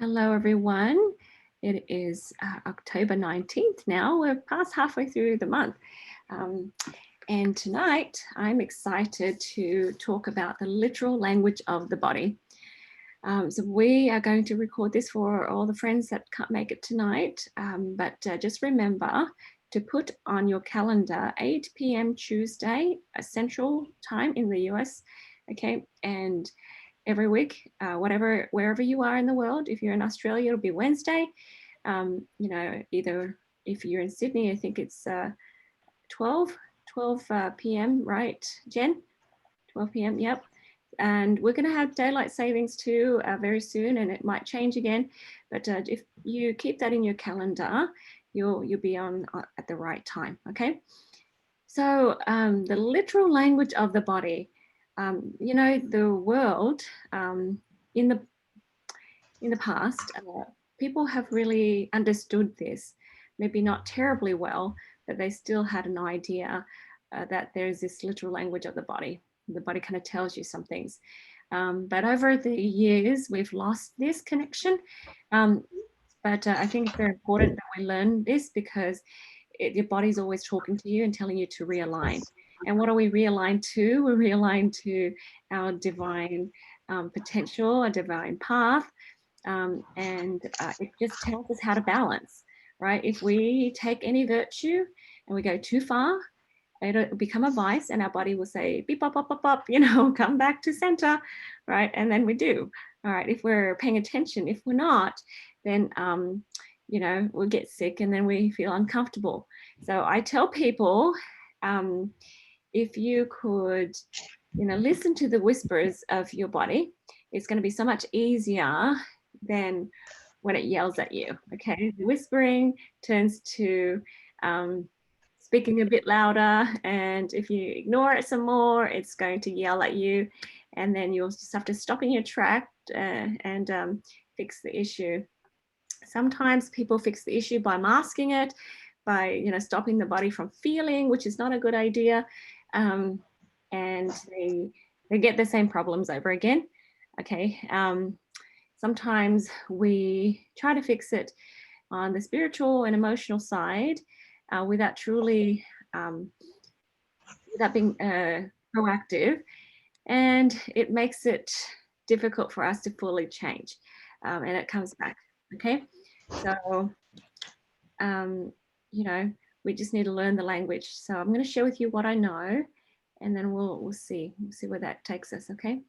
Hello, everyone. It is October 19th now. We're past halfway through the month. And tonight, I'm excited to talk about the literal language of the body. So we are going to record this for all the friends that can't make it tonight. But just remember to put on your calendar 8 p.m. Tuesday, Central Time in the US. Okay. And every week, wherever you are in the world. If you're in Australia, it'll be Wednesday. Either if you're in Sydney, I think it's 12 p.m., right, Jen? 12 p.m., yep. And we're going to have daylight savings too very soon, and it might change again. But if you keep that in your calendar, you'll be on at the right time, okay? So the literal language of the body. The world in the past, people have really understood this, maybe not terribly well, but they still had an idea that there's this literal language of the body. The body kind of tells you some things. But over the years, we've lost this connection. But I think it's very important that we learn this because your body's always talking to you and telling you to realign. And what do we realign to? We realign to our divine potential, a divine path. And it just tells us how to balance, right? If we take any virtue and we go too far, it'll become a vice and our body will say, beep, bop, bop, bop, bop, come back to center, right? And then we do. All right, if we're paying attention. If we're not, then we'll get sick and then we feel uncomfortable. So I tell people, if you could, listen to the whispers of your body, it's going to be so much easier than when it yells at you. Okay, the whispering turns to speaking a bit louder, and if you ignore it some more, it's going to yell at you, and then you'll just have to stop in your track and fix the issue. Sometimes people fix the issue by masking it, by stopping the body from feeling, which is not a good idea, and they get the same problems over again. Okay. Sometimes we try to fix it on the spiritual and emotional side without truly, without being proactive, and it makes it difficult for us to fully change, and it comes back. Okay, so we just need to learn the language. So I'm going to share with you what I know, and then we'll see where that takes us. Okay.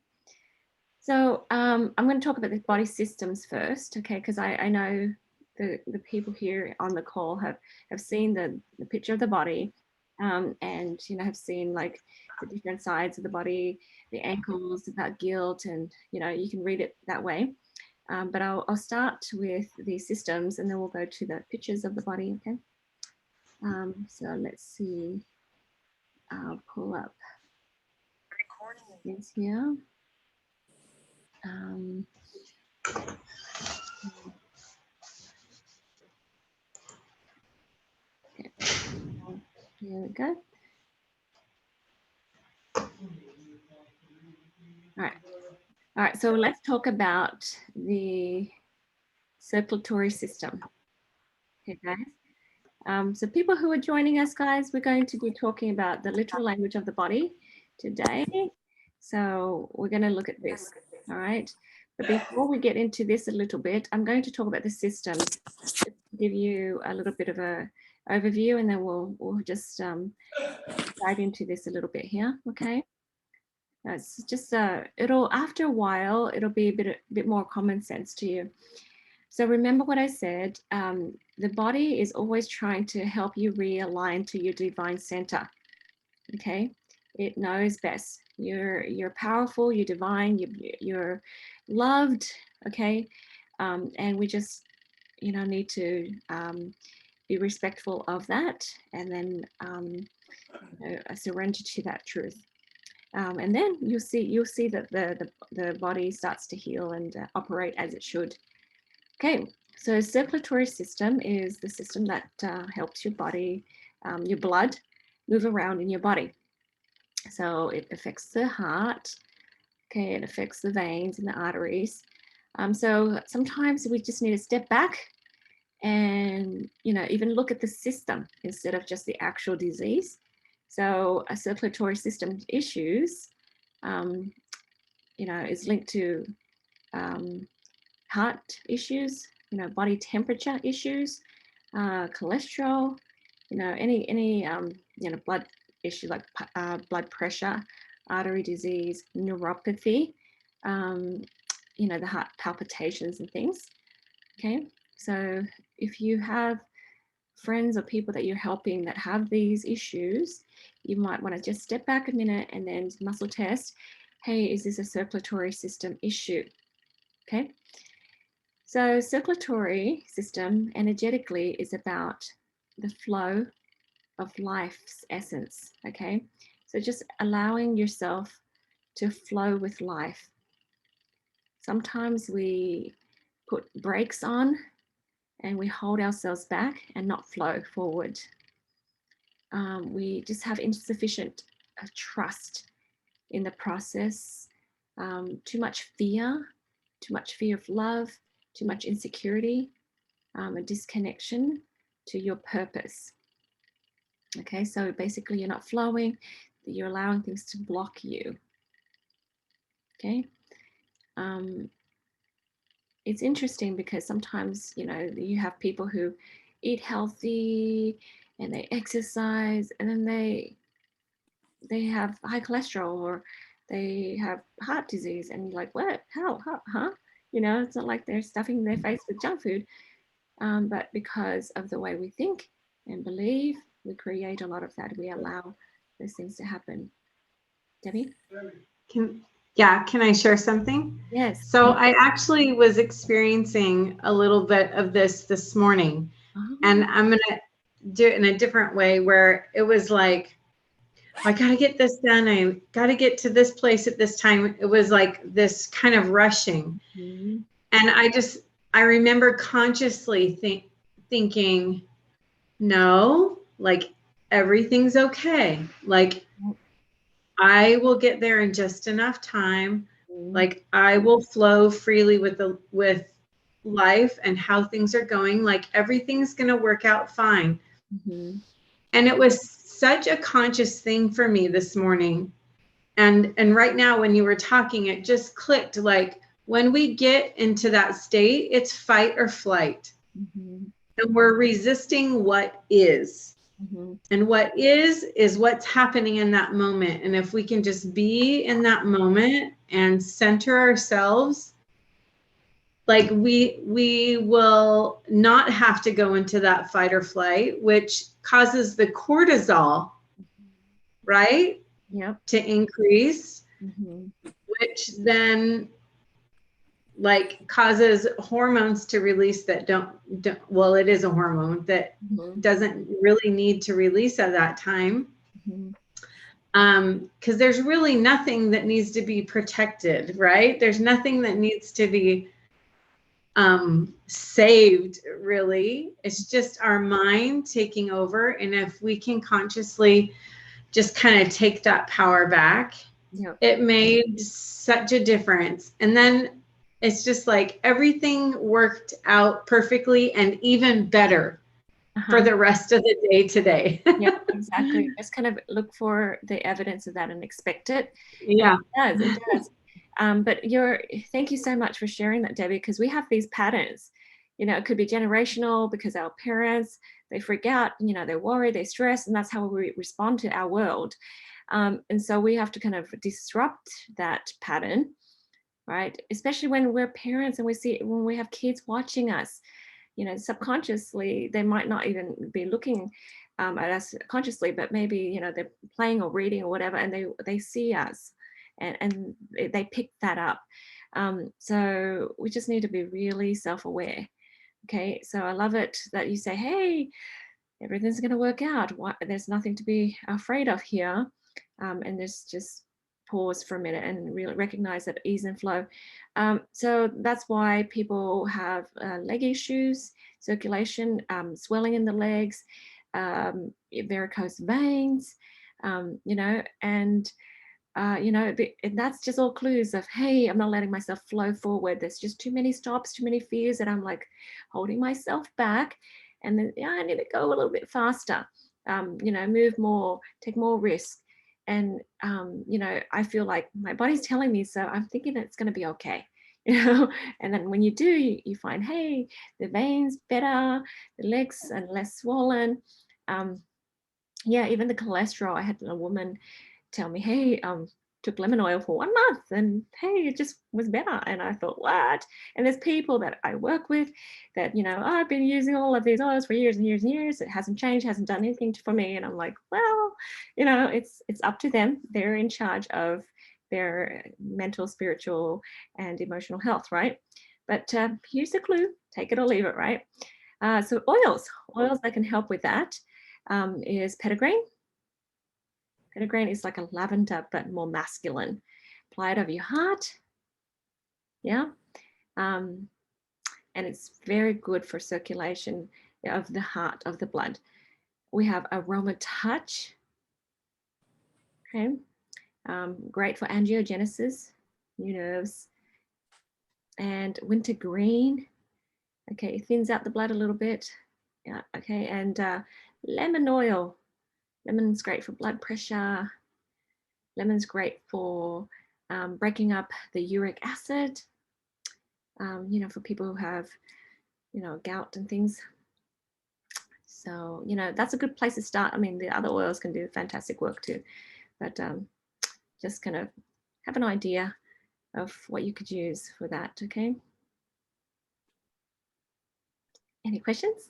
So I'm going to talk about the body systems first, okay? Because I know the people here on the call have seen the picture of the body, and have seen like the different sides of the body, the ankles, about guilt, and you can read it that way. But I'll start with the systems, and then we'll go to the pictures of the body, okay? So let's see. I'll pull up this here. Okay. Here we go. All right, so let's talk about the circulatory system. Okay, guys. So people who are joining us, guys, we're going to be talking about the literal language of the body today. So we're going to look at this, all right? But before we get into this a little bit, I'm going to talk about the systems, just to give you a little bit of a overview, and then we'll just dive into this a little bit here, okay? It's just it'll, after a while, it'll be a bit more common sense to you. So remember what I said, the body is always trying to help you realign to your divine center, okay? It knows best. You're powerful, you're divine, you're loved, okay? And we just, need to be respectful of that, and then surrender to that truth. And then you'll see that the body starts to heal and operate as it should. Okay, so circulatory system is the system that helps your body, your blood, move around in your body. So it affects the heart. Okay, it affects the veins and the arteries. So sometimes we just need to step back and, even look at the system instead of just the actual disease. So a circulatory system issues, is linked to heart issues, body temperature issues, cholesterol, any blood issue like blood pressure, artery disease, neuropathy, the heart palpitations and things. Okay, so if you have friends or people that you're helping that have these issues, you might want to just step back a minute and then muscle test. Hey, is this a circulatory system issue? Okay. So circulatory system energetically is about the flow of life's essence. Okay. So just allowing yourself to flow with life. Sometimes we put brakes on and we hold ourselves back and not flow forward. We just have insufficient trust in the process, too much fear of love, too much insecurity, a disconnection to your purpose. Okay, so basically you're not flowing, you're allowing things to block you. Okay. It's interesting because sometimes, you have people who eat healthy and they exercise and then they have high cholesterol or they have heart disease, and you're like, what? How? Huh? It's not like they're stuffing their face with junk food, but because of the way we think and believe, we create a lot of that. We allow those things to happen. Debbie? Can I share something? Yes. So I actually was experiencing a little bit of this morning, and I'm going to do it in a different way where it was like, I got to get this done. I got to get to this place at this time. It was like this kind of rushing. And I remember consciously thinking, no, like everything's okay. Like I will get there in just enough time. Like I will flow freely with life and how things are going. Like everything's going to work out fine. And it was such a conscious thing for me this morning. And right now when you were talking, it just clicked. Like when we get into that state, it's fight or flight. And we're resisting what is. And what is what's happening in that moment. And if we can just be in that moment and center ourselves, like we will not have to go into that fight or flight, which causes the cortisol, right? Yep. To increase, which then like causes hormones to release that don't well, it is a hormone that doesn't really need to release at that time. Because there's really nothing that needs to be protected, right? There's nothing that needs to be saved, really. It's just our mind taking over. And if we can consciously just kind of take that power back, it made such a difference. And then it's just like everything worked out perfectly and even better for the rest of the day today. Yeah, exactly. Just kind of look for the evidence of that and expect it. Yeah. And it does. But thank you so much for sharing that, Debbie, because we have these patterns. It could be generational because our parents, they freak out, they worry, they stress, and that's how we respond to our world. And so we have to kind of disrupt that pattern, right? Especially when we're parents and when we have kids watching us, subconsciously, they might not even be looking at us consciously, but maybe, they're playing or reading or whatever, and they see us and they pick that up. So we just need to be really self-aware. Okay, so I love it that you say, hey, everything's going to work out. There's nothing to be afraid of here. And there's just pause for a minute and really recognize that ease and flow. So that's why people have leg issues, circulation, swelling in the legs, varicose veins, and you know, and that's just all clues of, hey, I'm not letting myself flow forward. There's just too many stops, too many fears, and I'm like holding myself back. And then, yeah, I need to go a little bit faster, you know, move more, take more risk. And, you know, I feel like my body's telling me, so I'm thinking that it's going to be okay. You know, and then when you do, you find, hey, the veins better, the legs are less swollen. Yeah, even the cholesterol. I had a woman tell me, hey, took lemon oil for 1 month and hey, it just was better. And I thought, what? And there's people that I work with that, you know, I've been using all of these oils for years and years and years. It hasn't changed, hasn't done anything for me. And I'm like, well, you know, it's up to them. They're in charge of their mental, spiritual, and emotional health, right? But here's the clue, take it or leave it, right? So oils that can help with that is petitgrain. Petitgrain is like a lavender, but more masculine. Apply it over your heart. Yeah. And it's very good for circulation of the heart, of the blood. We have aroma touch. Okay. Great for angiogenesis, new nerves. And wintergreen. Okay. It thins out the blood a little bit. Yeah. Okay. And lemon oil. Lemon's great for blood pressure. Lemon's great for breaking up the uric acid, you know, for people who have, you know, gout and things. So, you know, that's a good place to start. I mean, the other oils can do fantastic work too, but just kind of have an idea of what you could use for that, okay? Any questions?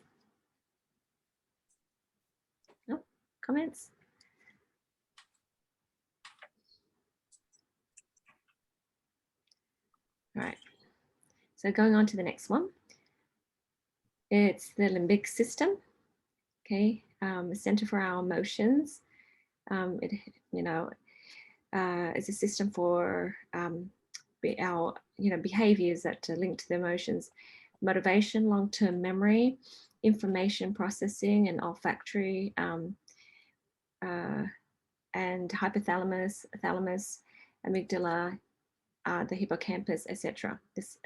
No? Comments? All right, so going on to the next one. It's the limbic system, okay? The center for our emotions. It, you know, is a system for our, you know, behaviors that are linked to the emotions, motivation, long-term memory, information processing, and olfactory, and hypothalamus, thalamus, amygdala, the hippocampus, etc. This,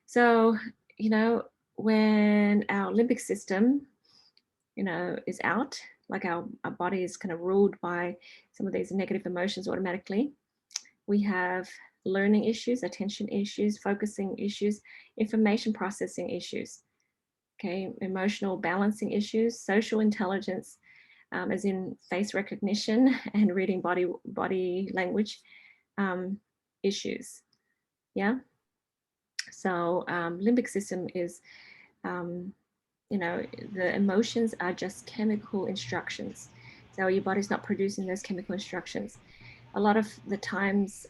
so, you know, when our limbic system, you know, is out, like our body is kind of ruled by some of these negative emotions automatically, we have learning issues, attention issues, focusing issues, information processing issues, okay, emotional balancing issues, social intelligence, as in face recognition and reading body language issues. Yeah. So limbic system is, you know, the emotions are just chemical instructions. So your body's not producing those chemical instructions. A lot of the times,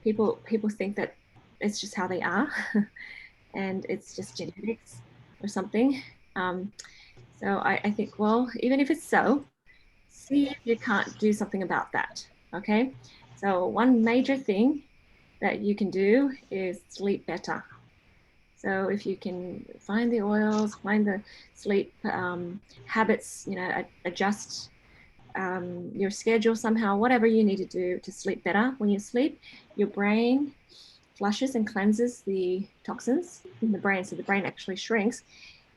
people think that it's just how they are, and it's just genetics or something. So I think, well, even if it's so, see if you can't do something about that. Okay. So one major thing that you can do is sleep better. So if you can find the oils, find the sleep habits, you know, adjust your schedule somehow, whatever you need to do to sleep better. When you sleep, your brain flushes and cleanses the toxins in the brain. So the brain actually shrinks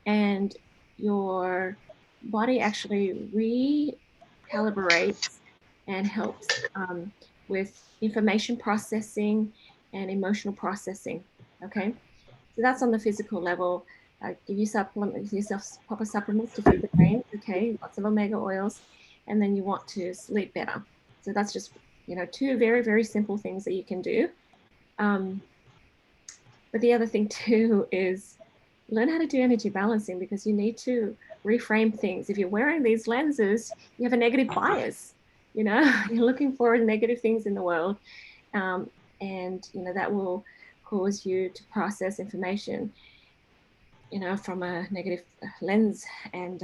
and your body actually recalibrates and helps with information processing and emotional processing. Okay. So that's on the physical level. Give yourself proper supplements to feed the brain. Okay, lots of omega oils, and then you want to sleep better. So that's just, you know, two very, very simple things that you can do. But the other thing too is learn how to do energy balancing, because you need to reframe things. If you're wearing these lenses, you have a negative bias. You know, you're looking for negative things in the world, and you know that will cause you to process information, you know, from a negative lens, and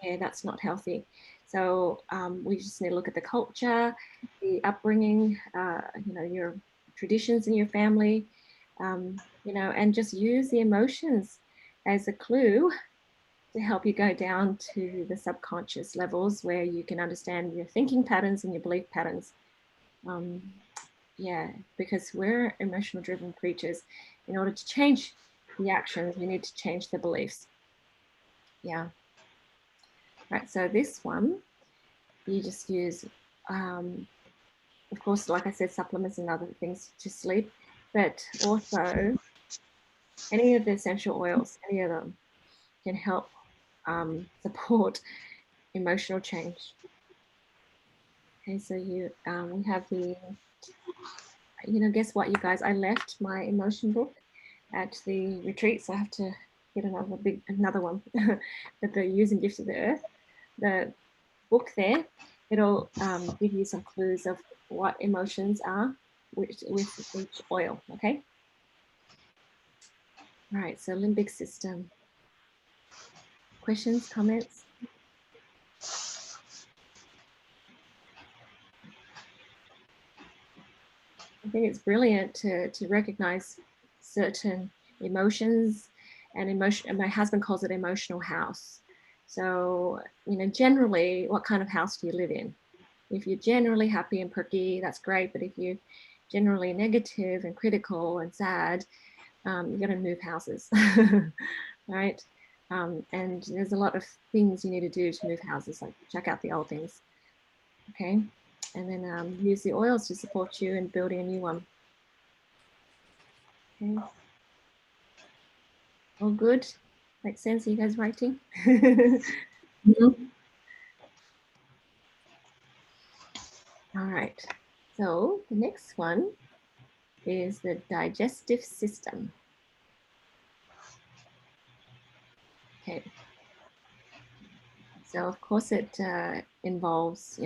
yeah, that's not healthy. So we just need to look at the culture, the upbringing, you know, your traditions in your family, you know, and just use the emotions as a clue to help you go down to the subconscious levels where you can understand your thinking patterns and your belief patterns. Yeah, because we're emotional driven creatures. In order to change the actions, we need to change the beliefs. Yeah. Right, so this one, you just use, of course, like I said, supplements and other things to sleep, but also any of the essential oils, any of them can help support emotional change. Okay, so we have the, guess what, you guys, I left my emotion book at the retreat, so I have to get another one. But the Using Gifts of the Earth, the book there, it'll give you some clues of what emotions are with each oil. Okay. All right. So limbic system. Questions, comments? I think it's brilliant to recognize certain emotions and emotion. And my husband calls it emotional house. So, generally, what kind of house do you live in? If you're generally happy and perky, that's great. But if you're generally negative and critical and sad, you're going to move houses, right? And there's a lot of things you need to do to move houses, like check out the old things, okay? And then use the oils to support you in building a new one. Okay. All good? Makes sense? Are you guys writing? Mm-hmm. All right. So the next one is the digestive system. Okay. So of course it involves,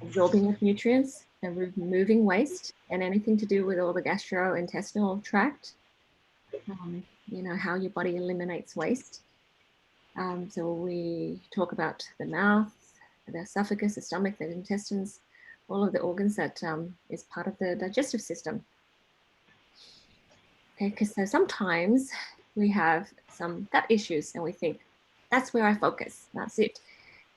absorbing of nutrients and removing waste and anything to do with all the gastrointestinal tract, how your body eliminates waste. So we talk about the mouth, the esophagus, the stomach, the intestines, all of the organs that is part of the digestive system. Okay, because so sometimes we have some gut issues and we think, that's where I focus, that's it.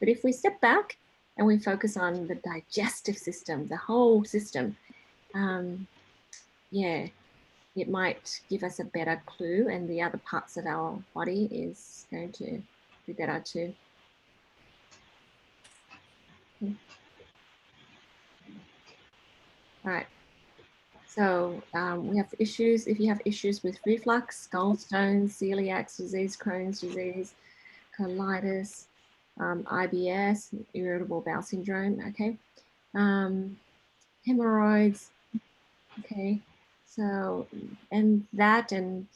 But if we step back and we focus on the digestive system, the whole system, yeah, it might give us a better clue, and the other parts of our body is going to be better too. Okay. All right. So we have issues. If you have issues with reflux, gallstones, celiac disease, Crohn's disease, colitis, IBS, irritable bowel syndrome, okay, hemorrhoids, okay, so, and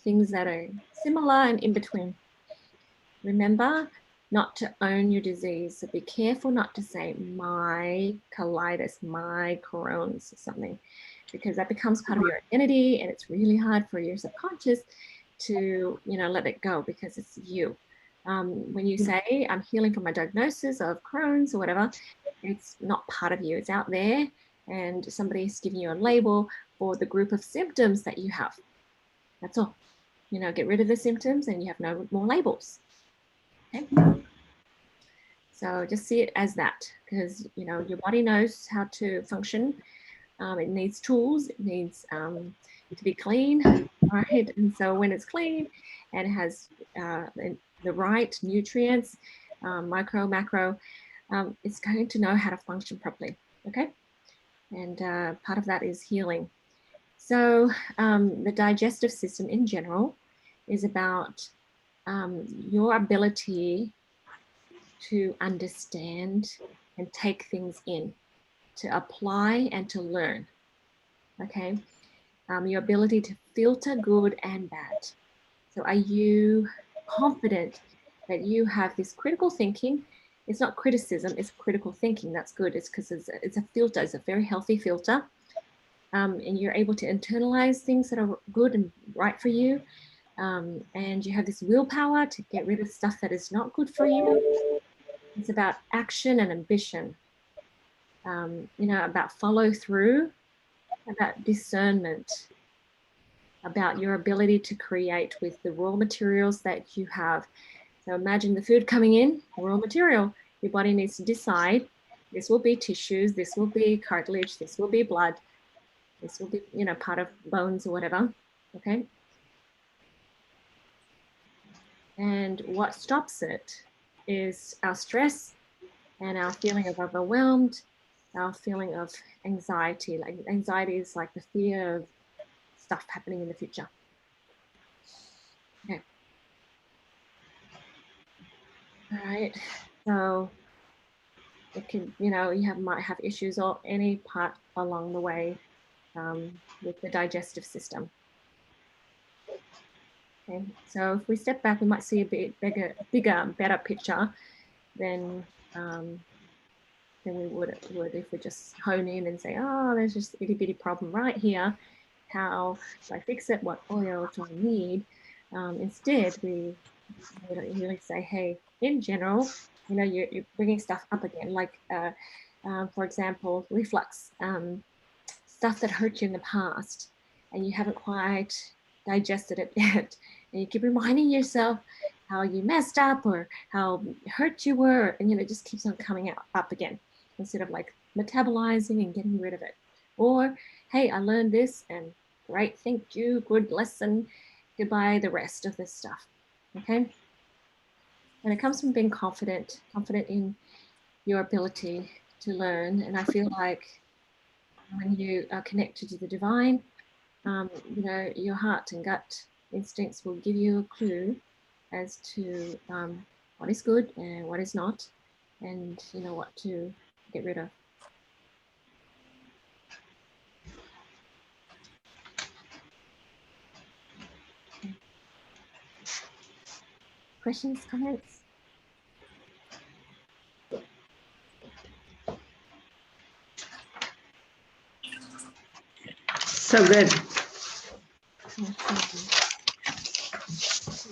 things that are similar and in between. Remember not to own your disease, so be careful not to say my colitis, my Crohn's or something, because that becomes part of your identity, and it's really hard for your subconscious to, let it go because it's you. When you say I'm healing from my diagnosis of Crohn's or whatever, it's not part of you. It's out there, and somebody's giving you a label for the group of symptoms that you have. That's all. Get rid of the symptoms, and you have no more labels. Okay. So just see it as that, because your body knows how to function. It needs tools. It needs to be clean, right? And so when it's clean and has the right nutrients, micro, macro, it's going to know how to function properly. Okay, and part of that is healing. So the digestive system in general is about your ability to understand and take things in, to apply and to learn. Okay, your ability to filter good and bad. So are you confident that you have this critical thinking? It's not criticism, it's critical thinking. That's good. It's because it's a filter, it's a very healthy filter. And you're able to internalize things that are good and right for you. And you have this willpower to get rid of stuff that is not good for you. It's about action and ambition, about follow through, about discernment, about your ability to create with the raw materials that you have. So imagine the food coming in, raw material. Your body needs to decide, This will be tissues, this will be cartilage, this will be blood, this will be, you know, part of bones or whatever, okay? And what stops it is our stress and our feeling of overwhelmed, our feeling of anxiety. Like anxiety is like the fear of stuff happening in the future. Okay. All right. So it can, you know, might have issues or any part along the way with the digestive system. Okay. So if we step back, we might see a bit bigger, better picture than we would if we just hone in and say, oh, there's just a itty bitty problem right here. How do I fix it? What oil do I need? Instead, we really say, hey, in general, you know, you're bringing stuff up again, like, for example, reflux, stuff that hurt you in the past, and you haven't quite digested it yet. And you keep reminding yourself how you messed up or how hurt you were, and, you know, it just keeps on coming up again, instead of like metabolizing and getting rid of it. Or, hey, I learned this and great, thank you, good lesson, goodbye, the rest of this stuff. Okay. And it comes from being confident in your ability to learn. And I feel like when you are connected to the divine, you know, your heart and gut instincts will give you a clue as to what is good and what is not, and, you know, what to get rid of. Okay. Questions, comments? So good. Awesome.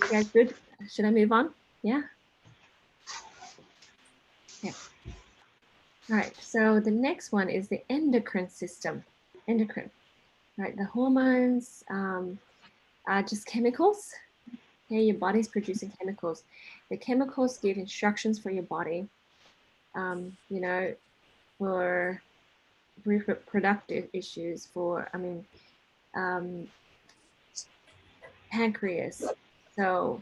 You guys good? Should I move on? Yeah. Yeah. All right. So the next one is the endocrine system. Endocrine. Right. The hormones are just chemicals. Okay. Your body's producing chemicals. The chemicals give instructions for your body. You know, for reproductive issues. For pancreas. So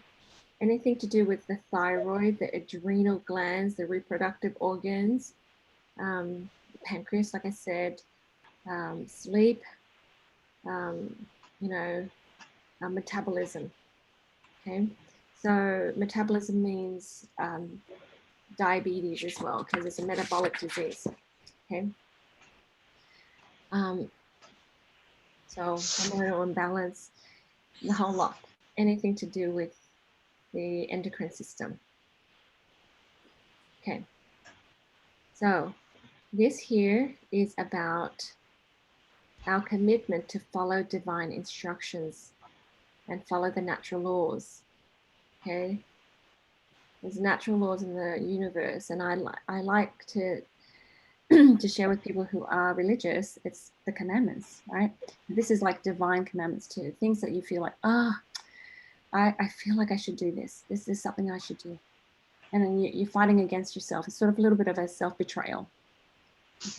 anything to do with the thyroid, the adrenal glands, the reproductive organs, the pancreas, like I said, sleep, you know, metabolism. Okay, so metabolism means diabetes as well, because it's a metabolic disease. Okay, so hormonal imbalance, the whole lot, anything to do with the endocrine system. Okay, so this here is about our commitment to follow divine instructions and follow the natural laws. Okay, there's natural laws in the universe, and I like to to share with people who are religious. It's the commandments, right? This is like divine commandments too, things that you feel like, I feel like I should do this. This is something I should do, and then you're fighting against yourself. It's sort of a little bit of a self-betrayal.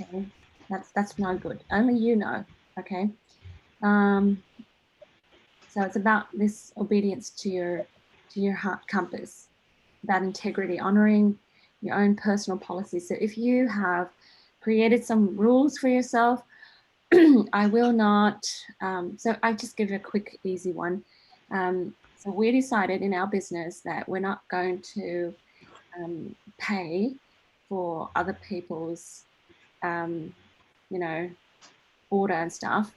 Okay, that's no good. Only you know. Okay. So it's about this obedience to your heart compass, about integrity, honoring your own personal policies. So if you have created some rules for yourself, I will not. So I just give a quick, easy one. So we decided in our business that we're not going to pay for other people's, you know, order and stuff.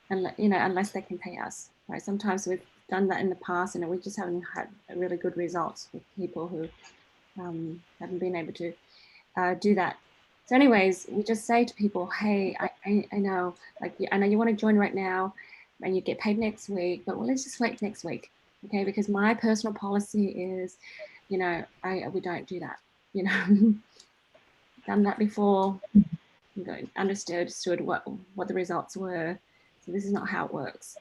And, you know, unless they can pay us, right? Sometimes we've done that in the past, and we just haven't had really good results with people who haven't been able to do that. So anyways, we just say to people, hey, I know, like, I know you want to join right now and you get paid next week, but well, let's just wait next week, okay? Because my personal policy is, you know, we don't do that, you know. Done that before, you know, understood what the results were. So this is not how it works.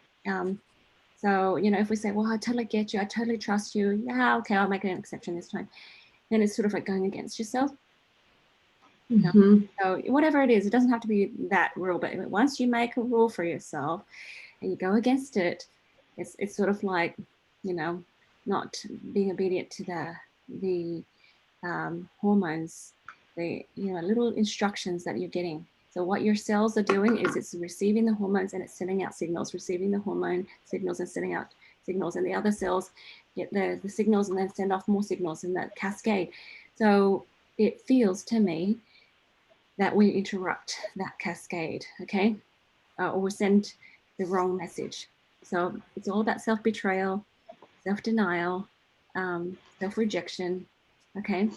So, you know, if we say, well, I totally get you, I totally trust you, yeah, okay, I'll make an exception this time, then it's sort of like going against yourself. Mhm. So whatever it is, it doesn't have to be that rule, but once you make a rule for yourself and you go against it, it's sort of like, not being obedient to the hormones, the little instructions that you're getting. So what your cells are doing is it's receiving the hormones and it's sending out signals, receiving the hormone signals and sending out signals, and the other cells get the signals and then send off more signals in that cascade. So it feels to me that we interrupt that cascade, okay? Or we send the wrong message. So it's all about self-betrayal, self-denial, self-rejection, okay?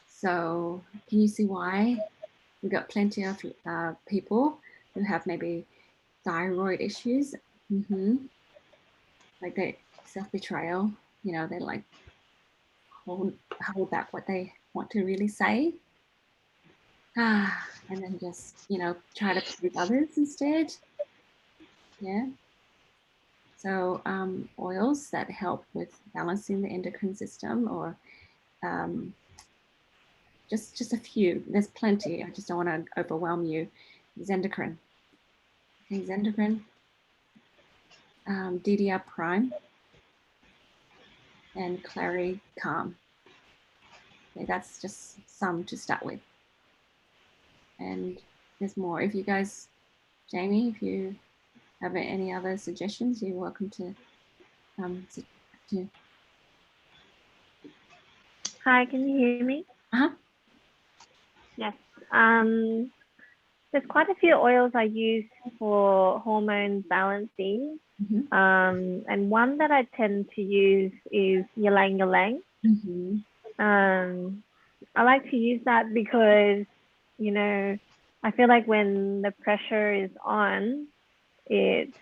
So can you see why? We've got plenty of people who have maybe thyroid issues, like they self-betrayal, they like hold back what they want to really say. And then just, try to please others instead. Yeah. So oils that help with balancing the endocrine system, or just a few. There's plenty. I just don't want to overwhelm you. Endocrine. Okay, endocrine. DDR prime and Clary calm. Okay, that's just some to start with. And there's more. If you guys, Jamie, if you have any other suggestions, you're welcome to. Hi, can you hear me? Yes. There's quite a few oils I use for hormone balancing. And one that I tend to use is ylang ylang. I like to use that because, I feel like when the pressure is on, it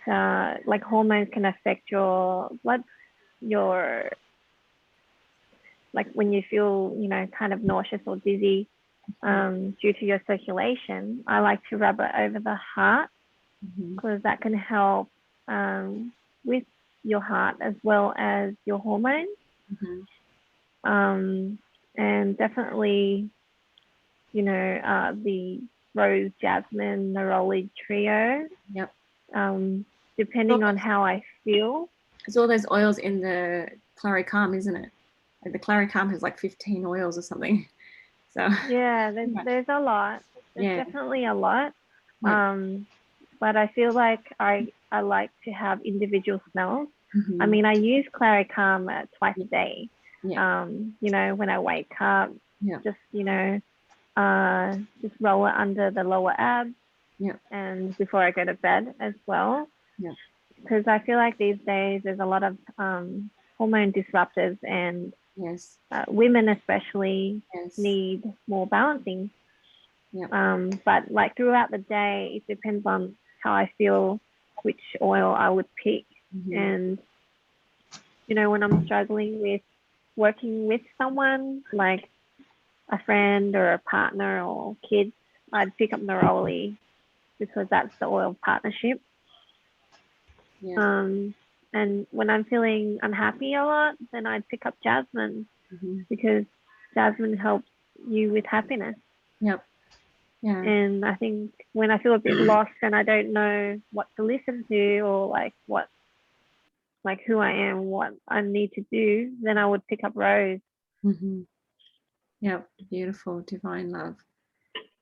like hormones can affect your blood, like when you feel, kind of nauseous or dizzy due to your circulation. I like to rub it over the heart because that can help with your heart as well as your hormones. And definitely, the rose, jasmine, neroli trio. Yep. Depending on how I feel. It's all those oils in the Clary Calm, isn't it? Like the Clary Calm has like 15 oils or something. So yeah, there's a lot. There's definitely a lot. But I feel like I like to have individual smells. I mean, I use Clary Calm twice a day. When I wake up, just just roll it under the lower abs. And before I go to bed as well. Because I feel like these days there's a lot of hormone disruptors, and women especially need more balancing. But like throughout the day, it depends on how I feel, which oil I would pick. And when I'm struggling with working with someone, like a friend or a partner or kids, I'd pick up neroli because that's the oil partnership. And when I'm feeling unhappy a lot, then I'd pick up jasmine because jasmine helps you with happiness. And I think when I feel a bit lost and I don't know what to listen to, or like who I am, what I need to do, then I would pick up rose. Yep, beautiful, divine love.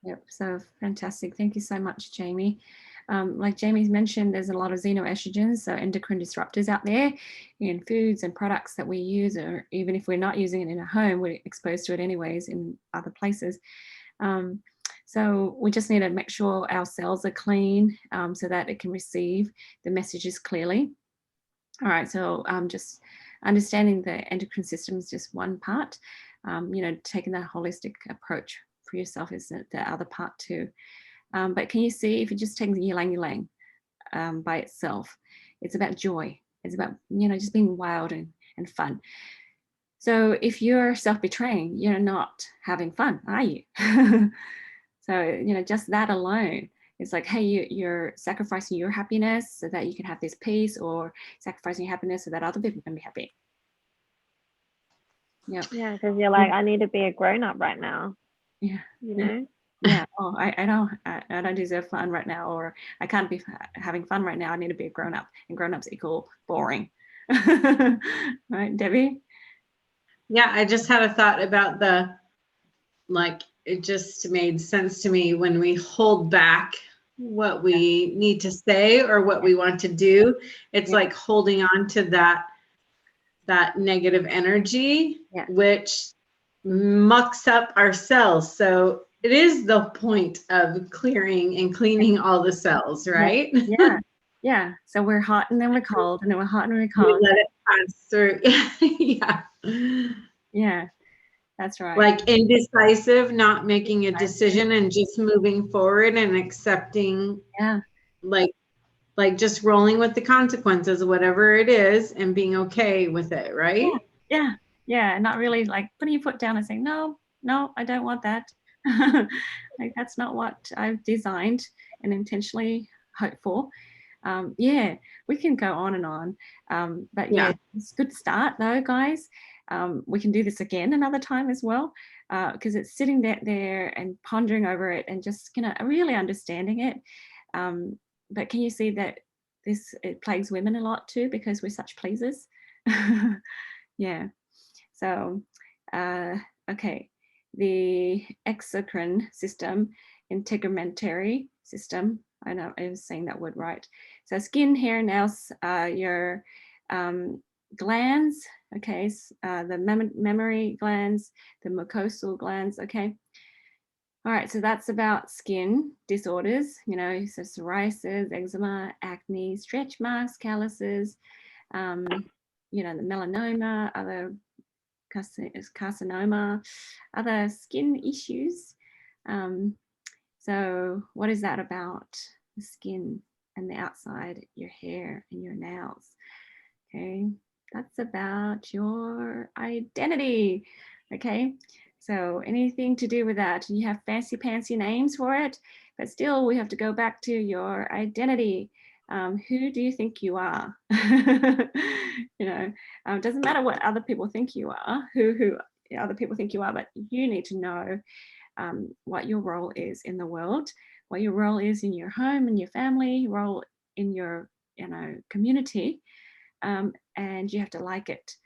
Yep, so fantastic. Thank you so much, Jamie. Like Jamie's mentioned, there's a lot of xenoestrogens, so endocrine disruptors out there in foods and products that we use, or even if we're not using it in a home, we're exposed to it anyways in other places. So we just need to make sure our cells are clean so that it can receive the messages clearly. All right, so just understanding the endocrine system is just one part. Taking that holistic approach for yourself is the other part too. But can you see, if you just take the ylang ylang by itself, it's about joy. It's about, just being wild and fun. So if you're self-betraying, you're not having fun, are you? So, just that alone, it's like, hey, you're sacrificing your happiness so that you can have this peace, or sacrificing your happiness so that other people can be happy. Yep. Yeah, because you're like, I need to be a grown-up right now. Yeah. You know? Yeah. Oh, I don't deserve fun right now, or I can't be having fun right now. I need to be a grown-up, and grown-ups equal boring. Right, Debbie? Yeah, I just had a thought about it just made sense to me when we hold back what we need to say or what we want to do. It's like holding on to that negative energy, which mucks up our cells. So it is the point of clearing and cleaning all the cells, right? Yeah. Yeah. So we're hot and then we're cold, and then we're hot and we're cold. We let it pass through. Yeah. Yeah. That's right. Like indecisive, not making a decision and just moving forward and accepting, like just rolling with the consequences of whatever it is and being okay with it, right? Yeah. Yeah. Not really like putting your foot down and saying, no, I don't want that. Like that's not what I've designed and intentionally hoped for. Yeah, we can go on and on. But it's a good start though, guys. We can do this again another time as well, because it's sitting there and pondering over it and just really understanding it. But can you see that it plagues women a lot too, because we're such pleasers? Yeah. So, okay, the exocrine system, integumentary system. I know I was saying that word right. So skin, hair, nails, your glands, okay, the mammary glands, the mucosal glands, okay. All right, so that's about skin disorders, so psoriasis, eczema, acne, stretch marks, calluses, the melanoma, other carcinoma, other skin issues. So what is that about? The skin and the outside, your hair and your nails. Okay, that's about your identity. Okay, so anything to do with that, and you have fancy names for it, but still we have to go back to your identity. Who do you think you are? Doesn't matter what other people think you are, who other people think you are, but you need to know what your role is in the world, what your role is in your home and your family, your role in your community, and you have to like it.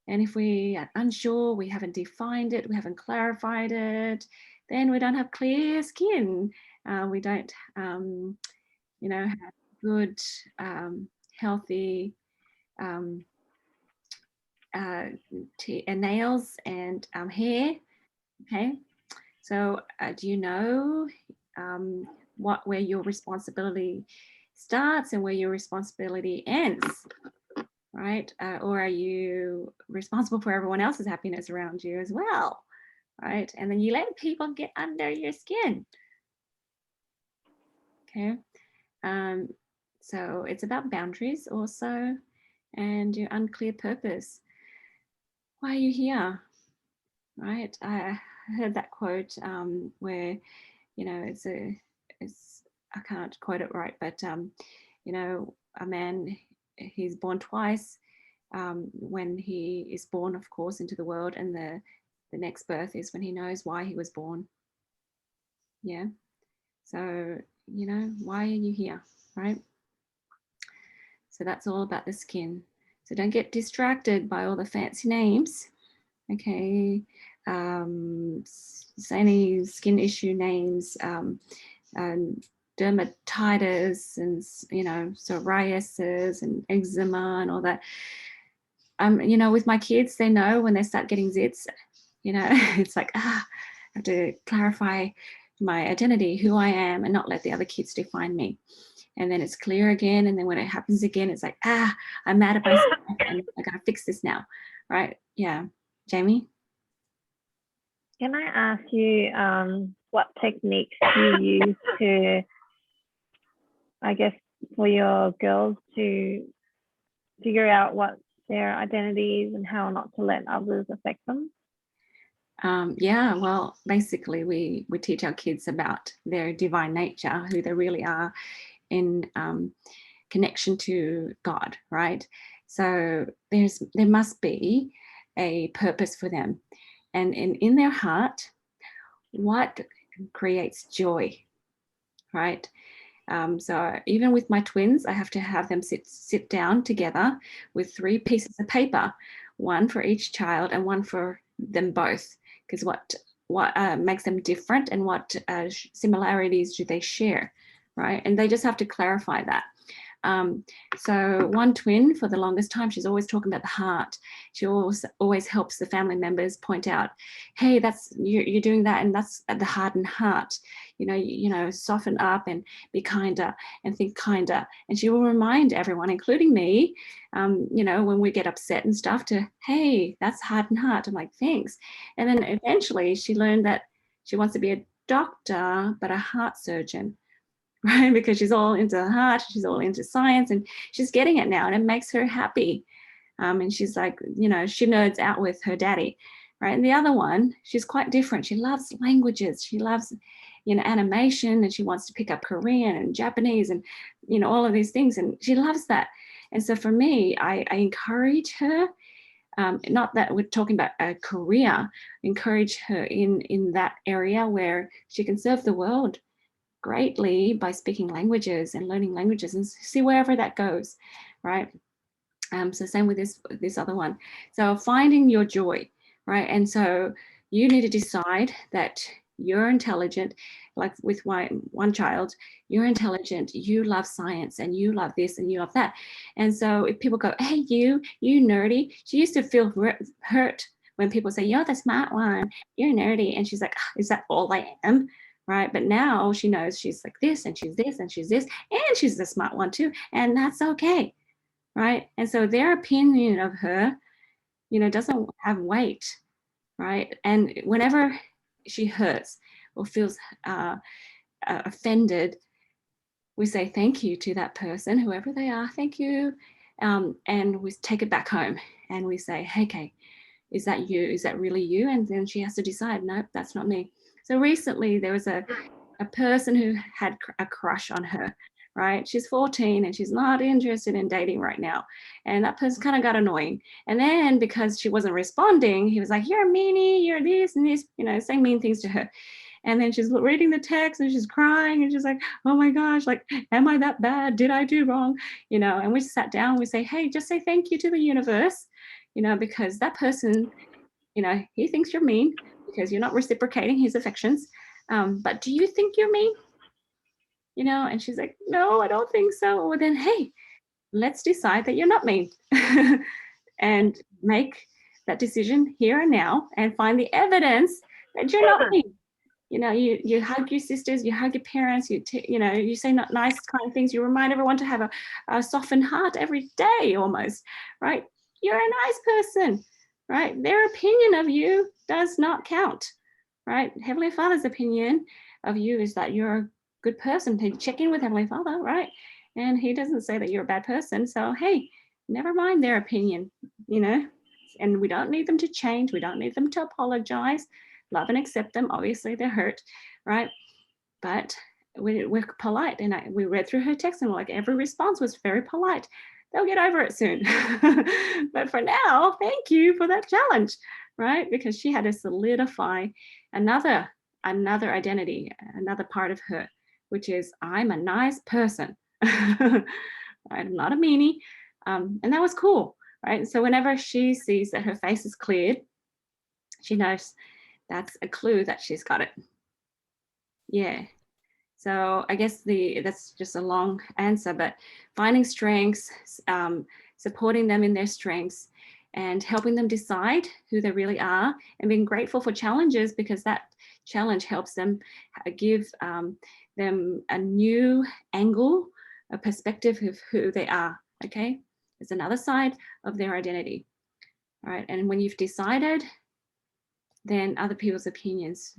And if we are unsure, we haven't defined it, we haven't clarified it, then we don't have clear skin. We don't, have good, healthy nails and hair. Okay, so do you know where your responsibility starts and where your responsibility ends? Right? Or are you responsible for everyone else's happiness around you as well? Right? And then you let people get under your skin. Okay. So it's about boundaries also, and your unclear purpose. Why are you here? Right? I heard that quote where, I can't quote it right, but a man, he's born twice. When he is born, of course, into the world, and the next birth is when he knows why he was born. Yeah. So, why are you here, right? So that's all about the skin. So don't get distracted by all the fancy names. Okay. Any skin issue names, dermatitis and, psoriasis and eczema and all that. With my kids, they know when they start getting zits, it's like, I have to clarify my identity, who I am, and not let the other kids define me. And then it's clear again. And then when it happens again, it's like, I'm mad at myself and I got to fix this now. Right? Yeah. Jamie? Can I ask you what techniques you use to, I guess, for your girls to figure out what their identity is and how not to let others affect them? Well, basically we teach our kids about their divine nature, who they really are in connection to God, right? So there must be a purpose for them. And in their heart, what creates joy, right? So even with my twins, I have to have them sit down together with 3 pieces of paper, one for each child and one for them both, because what makes them different and what similarities do they share, right? And they just have to clarify that. So one twin, for the longest time, she's always talking about the heart. She always helps the family members point out, hey, that's you're doing that, and that's the hardened heart. You know, soften up and be kinder and think kinder. And she will remind everyone, including me, you know, when we get upset and stuff, to, hey, that's hardened heart. I'm like, thanks. And then eventually she learned that she wants to be a doctor, but a heart surgeon. Right? Because she's all into the heart, she's all into science, and she's getting it now, and it makes her happy. And she's like, you know, she nerds out with her daddy, right? And the other one, she's quite different. She loves languages. She loves, you know, animation, and she wants to pick up Korean and Japanese and, you know, all of these things. And she loves that. And so for me, I encourage her, not that we're talking about a career, encourage her in that area where she can serve the world greatly by speaking languages and learning languages, and see wherever that goes, right? So same with this other one. So finding your joy, right? And so you need to decide that you're intelligent. Like with one child, you're intelligent, you love science, and you love this and you love that. And so if people go, hey, you nerdy, she used to feel hurt when people say, you're the smart one, you're nerdy, and she's like, is that all I am? Right? But now she knows she's like this, and she's this, and she's this, and she's the smart one too, and that's okay, right? And so their opinion of her, you know, doesn't have weight, right? And whenever she hurts or feels offended, we say thank you to that person, whoever they are, thank you, and we take it back home, and we say, hey, okay, is that you? Is that really you? And then she has to decide, nope, that's not me. So recently there was a person who had a crush on her, right? She's 14 and she's not interested in dating right now. And that person kind of got annoying. And then because she wasn't responding, he was like, you're a meanie, you're this and this, you know, saying mean things to her. And then she's reading the text and she's crying and she's like, oh my gosh, like, am I that bad? Did I do wrong? You know, and we sat down, we say, hey, just say thank you to the universe, you know, because that person, you know, he thinks you're mean because you're not reciprocating his affections. But do you think you're mean? You know, and she's like, no, I don't think so. Well, then, hey, let's decide that you're not mean and make that decision here and now and find the evidence that you're not mean. You know, you hug your sisters, you hug your parents, you know, you say not nice kind of things. You remind everyone to have a softened heart every day almost, right? You're a nice person, right? Their opinion of you does not count, right? Heavenly Father's opinion of you is that you're a good person. To check in with Heavenly Father, right? And he doesn't say that you're a bad person. So, hey, never mind their opinion, you know, and we don't need them to change. We don't need them to apologize. Love and accept them. Obviously, they're hurt, right? But we're polite. And we read through her text and like every response was very polite. They'll get over it soon. But for now, thank you for that challenge, right? Because she had to solidify another identity, another part of her, which is I'm a nice person. Right? I'm not a meanie. And that was cool, right? So whenever she sees that her face is cleared, she knows that's a clue that she's got it. Yeah. So I guess that's just a long answer, but finding strengths, supporting them in their strengths, and helping them decide who they really are, and being grateful for challenges, because that challenge helps them give them a new angle, a perspective of who they are. Okay, it's another side of their identity. All right, and when you've decided, then other people's opinions,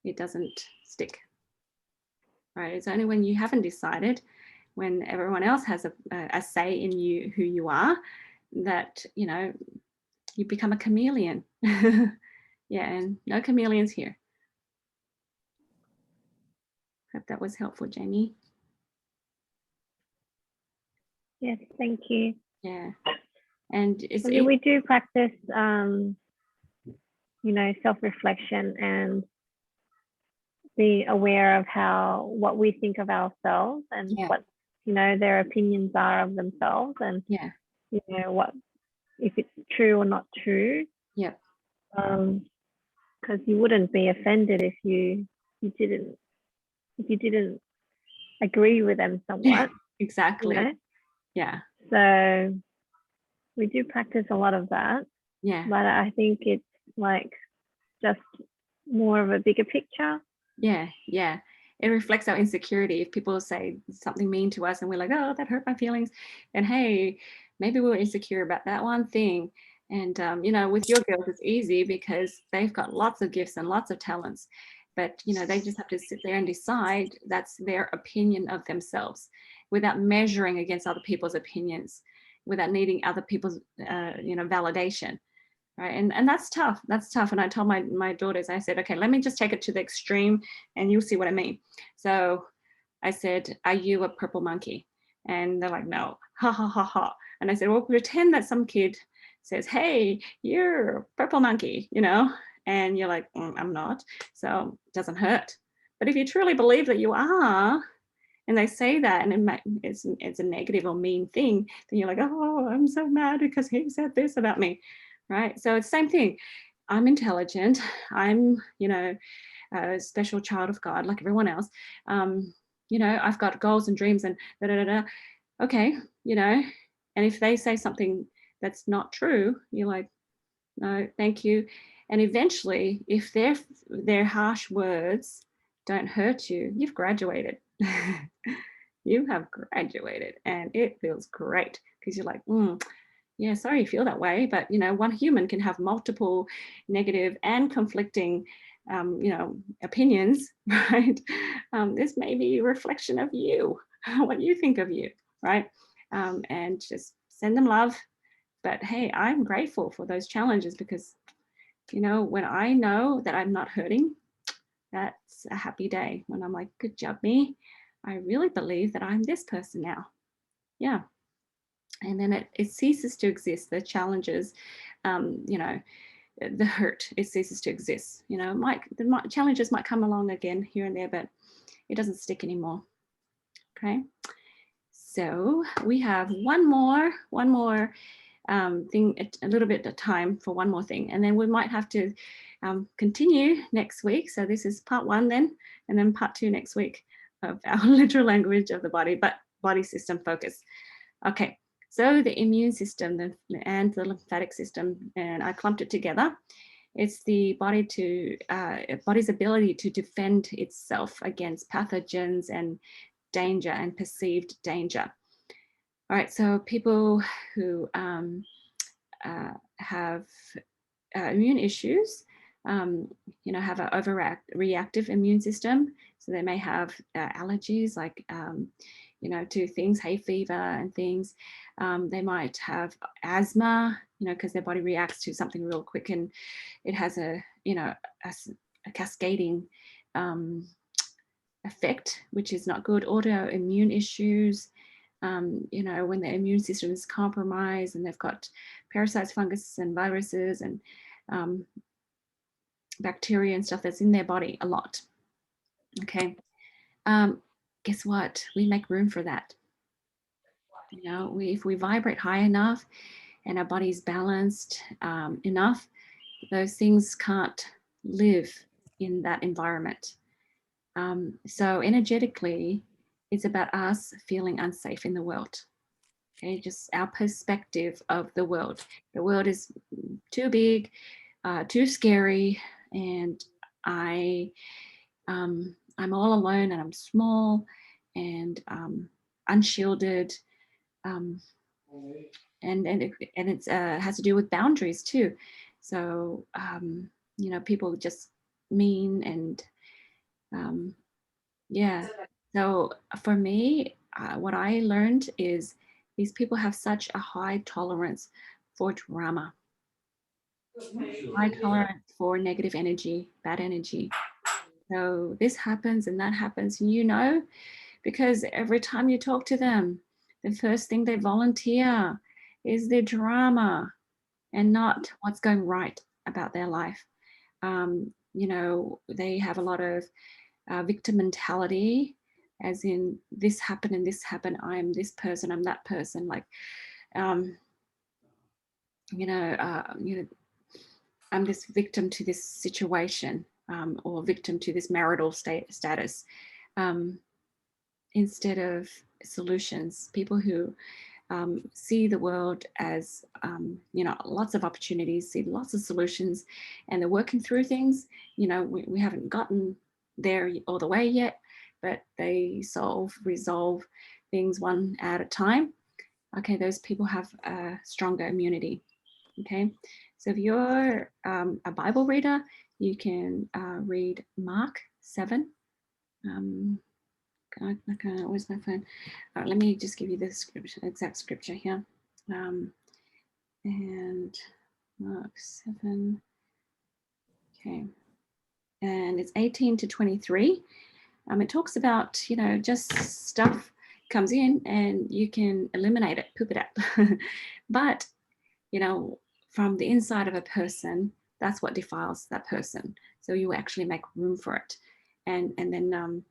it doesn't stick. Right? It's only when you haven't decided, when everyone else has a say in you, who you are, that, you know, you become a chameleon. Yeah, and no chameleons here. Hope that was helpful, Jamie. Yes, thank you. Yeah, and we do practice self-reflection and be aware of what we think of ourselves and what, their opinions are of themselves, and, what, if it's true or not true. Yeah. Because you wouldn't be offended if you didn't agree with them somewhat. Exactly. Yeah. So we do practice a lot of that. Yeah. But I think it's like just more of a bigger picture. Yeah. Yeah. It reflects our insecurity. If people say something mean to us and we're like, oh, that hurt my feelings. And hey, maybe we're insecure about that one thing. And, with your girls, it's easy because they've got lots of gifts and lots of talents. But, they just have to sit there and decide that's their opinion of themselves without measuring against other people's opinions, without needing other people's, validation. Right. And that's tough. That's tough. And I told my daughters, I said, okay, let me just take it to the extreme and you'll see what I mean. So I said, are you a purple monkey? And they're like, no, ha, ha, ha, ha. And I said, well, pretend that some kid says, hey, you're a purple monkey, and you're like, I'm not. So it doesn't hurt. But if you truly believe that you are, and they say that, and it's a negative or mean thing, then you're like, oh, I'm so mad because he said this about me. Right. So it's the same thing. I'm intelligent. I'm, a special child of God, like everyone else. I've got goals and dreams and da, da, da, da. Okay. And if they say something that's not true, you're like, no, thank you. And eventually, if their harsh words don't hurt you, you've graduated. You have graduated, and it feels great because you're like, yeah, sorry you feel that way, but one human can have multiple negative and conflicting opinions, right? This may be a reflection of you, what you think of you, right? And just send them love. But hey, I'm grateful for those challenges because when I know that I'm not hurting, that's a happy day. When I'm like, good job me, I really believe that I'm this person now. Yeah. And then it ceases to exist. The challenges, the hurt, it ceases to exist. The challenges might come along again here and there, but it doesn't stick anymore. Okay. So we have one more thing, a little bit of time for one more thing, and then we might have to continue next week. So this is part 1 then, and then part 2 next week of our literal language of the body, but body system focus. Okay. So the immune system and the lymphatic system, and I clumped it together. It's the body's ability to defend itself against pathogens and danger and perceived danger. All right, so people who have immune issues, have an overreactive immune system. So they may have allergies like, to things, hay fever and things. They might have asthma, because their body reacts to something real quick, and it has a cascading effect, which is not good. Autoimmune issues, when the immune system is compromised and they've got parasites, fungus, and viruses and bacteria and stuff that's in their body a lot. Okay. Guess what? We make room for that. If we vibrate high enough and our body's balanced enough, those things can't live in that environment. So energetically, it's about us feeling unsafe in the world. Okay, just our perspective of the world. The world is too big, too scary, and I'm all alone, and I'm small, and unshielded, and it has to do with boundaries too. So people just mean and yeah. So for me, what I learned is these people have such a high tolerance for drama, high tolerance for negative energy, bad energy. So this happens and that happens, because every time you talk to them, the first thing they volunteer is the drama and not what's going right about their life. You know, they have a lot of victim mentality, as in this happened and this happened. I'm this person, I'm that person. Like, you know, I'm this victim to this situation, or victim to this marital status, instead of solutions. People who see the world as, you know, lots of opportunities, see lots of solutions, and they're working through things. You know, we haven't gotten there all the way yet, but they resolve things one at a time. Okay, those people have a stronger immunity. Okay, so if you're a Bible reader, you can read Mark 7. Where's my phone? All right, let me just give you the scripture, exact scripture here. And Mark 7. Okay, and it's 18 to 23. It talks about, you know, just stuff comes in and you can eliminate it, poop it out. But, you know, from the inside of a person, that's what defiles that person. So you actually make room for it. And then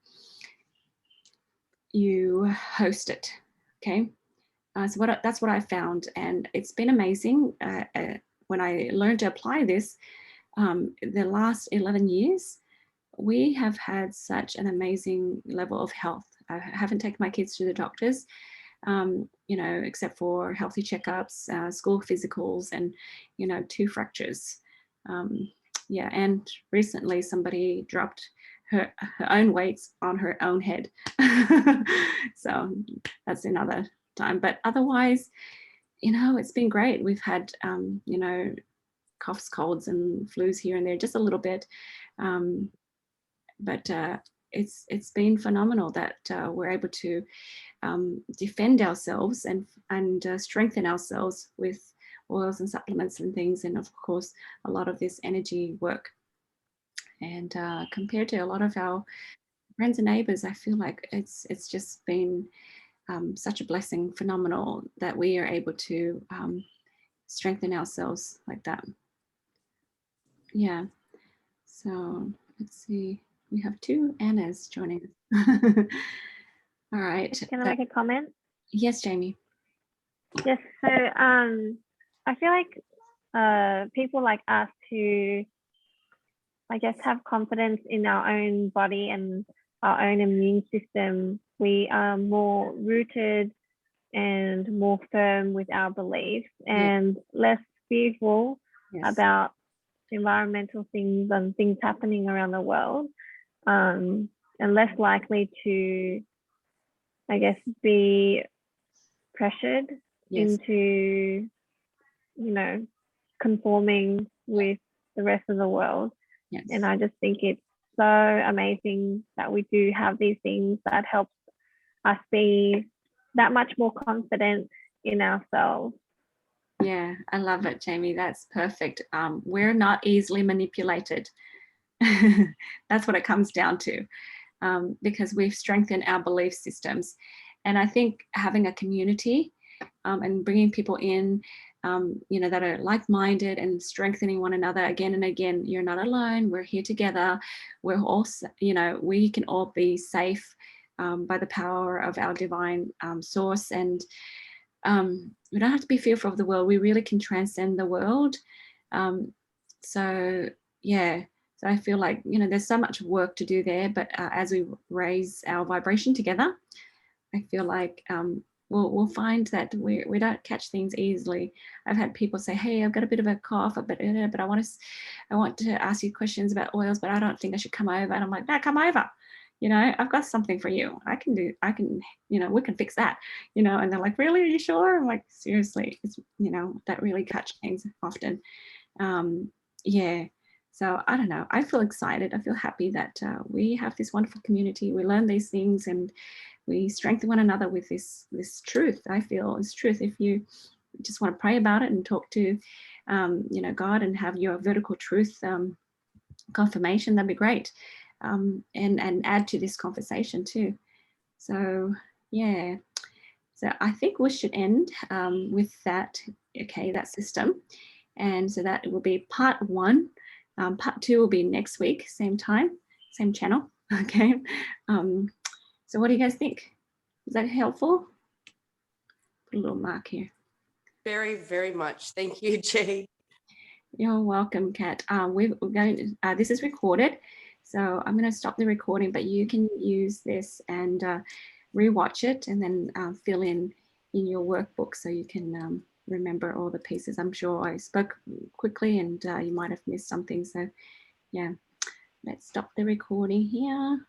you host it. Okay. So that's what I found. And it's been amazing when I learned to apply this. The last 11 years, we have had such an amazing level of health. I haven't taken my kids to the doctors, you know, except for healthy checkups, school physicals, and, you know, 2 fractures. Yeah, and recently somebody dropped her own weights on her own head. So that's another time. But otherwise, you know, it's been great. We've had, you know, coughs, colds, and flus here and there, just a little bit. But it's been phenomenal that we're able to defend ourselves and strengthen ourselves with oils and supplements and things, and of course a lot of this energy work. And compared to a lot of our friends and neighbors, I feel like it's just been such a blessing, phenomenal, that we are able to strengthen ourselves like that. Yeah. So let's see. We have 2 Annas joining us. All right. Can I make a comment? Yes, Jamie. Yes. So I feel like people like us who, I guess, have confidence in our own body and our own immune system, we are more rooted and more firm with our beliefs, and less fearful about environmental things and things happening around the world, and less likely to, I guess, be pressured into, you know, conforming with the rest of the world. And I just think it's so amazing that we do have these things that help us be that much more confident in ourselves. Yeah, I love it, Jamie. That's perfect. We're not easily manipulated. That's what it comes down to, because we've strengthened our belief systems. And I think having a community and bringing people in, you know, that are like-minded and strengthening one another again and again. You're not alone. We're here together. We're all, you know, we can all be safe by the power of our divine source. And we don't have to be fearful of the world. We really can transcend the world. So yeah, so I feel like, you know, there's so much work to do there, but as we raise our vibration together, I feel like we'll find that we don't catch things easily. I've had people say, hey, I've got a bit of a cough, but I want to ask you questions about oils, but I don't think I should come over. And I'm like, no, come over. You know, I've got something for you. I can, you know, we can fix that, you know. And they're like, really, are you sure? I'm like, seriously, it's, you know, that really catch things often. Yeah. So I don't know. I feel excited. I feel happy that we have this wonderful community. We learn these things and we strengthen one another with this truth. I feel is truth. If you just want to pray about it and talk to, you know, God and have your vertical truth confirmation, that'd be great. And add to this conversation too. So yeah. So I think we should end with that. Okay, that system. And so that will be part 1 Part 2 will be next week, same time, same channel. Okay. So what do you guys think? Is that helpful? Put a little mark here. Very, very much. Thank you, Jade. You're welcome, Kat. We're going. This is recorded, so I'm going to stop the recording. But you can use this and rewatch it, and then fill in your workbook so you can remember all the pieces. I'm sure I spoke quickly, and you might have missed something. So, yeah, let's stop the recording here.